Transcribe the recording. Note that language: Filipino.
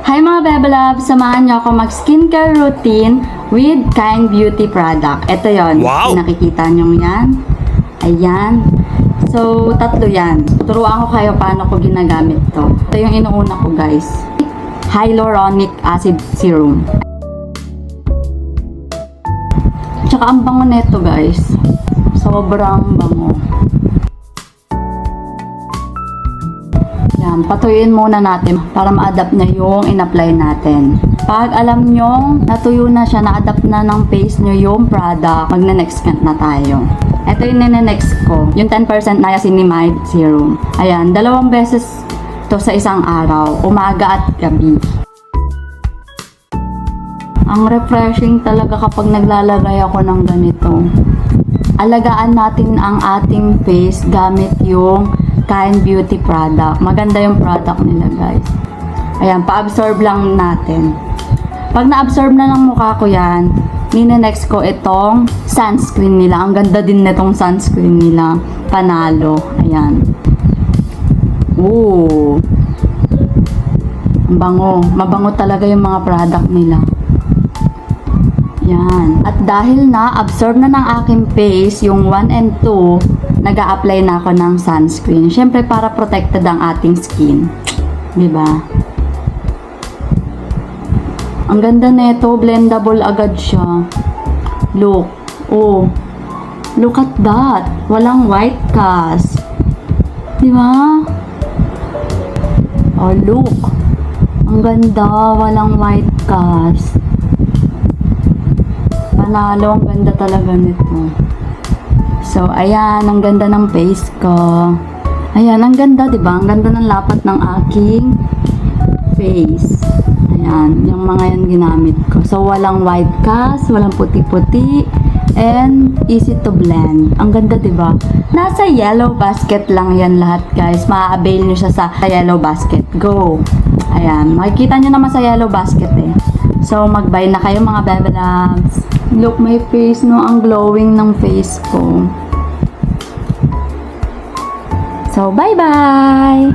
Hi mga Bebe Love! Samahan niyo ako mag-skincare routine with Kind Beauty product. Ito yon. Wow! Nakikita niyo yan. Ayan. So, tatlo yan. Turuan ko kayo paano ko ginagamit to. Ito yung inuuna ko guys. Hyaluronic acid serum. Tsaka ang bango nito guys. Sobrang bango. Yan, patuyuin muna natin para ma-adapt na yung in-apply natin. Pag alam nyo, natuyo na siya, na-adapt na ng face nyo yung product, magna-next na tayo. Ito yung nene-next ko, yung 10% niacinamide serum. Ayan, 2 beses to sa isang araw, umaga at gabi. Ang refreshing talaga kapag naglalagay ako ng ganito. Alagaan natin ang ating face gamit yung Kind Beauty product. Maganda yung product nila guys. Ayan, pa-absorb lang natin. Pag na-absorb na ng mukha ko yan, nine-next ko itong sunscreen nila. Ang ganda din nitong sunscreen nila. Panalo. Ayan. Ooh. Ang bango. Mabango talaga yung mga product nila. Yan. At dahil na-absorb na ng aking face, yung 1 and 2, nag-a-apply na ako ng sunscreen. Siyempre, para protected ang ating skin. Diba? Ang ganda nito, blendable agad siya. Look. Oh. Look at that. Walang white cast. Diba? Oh, look. Ang ganda. Walang white cast. Panalo, ang ganda talaga nito. So, ayan, ang ganda ng face ko. Ayan, ang ganda, diba? Ang ganda ng lapat ng aking face. Ayan, yung mga yan ginamit ko. So, walang white cast, walang puti-puti, and easy to blend. Ang ganda, diba? Nasa yellow basket lang yan lahat, guys. Ma-avail nyo siya sa yellow basket. Go! Ayan, makikita nyo naman sa yellow basket eh. So, mag-buy na kayo mga Bebe Loves. Look my face, no? Ang glowing ng face ko. So, bye-bye!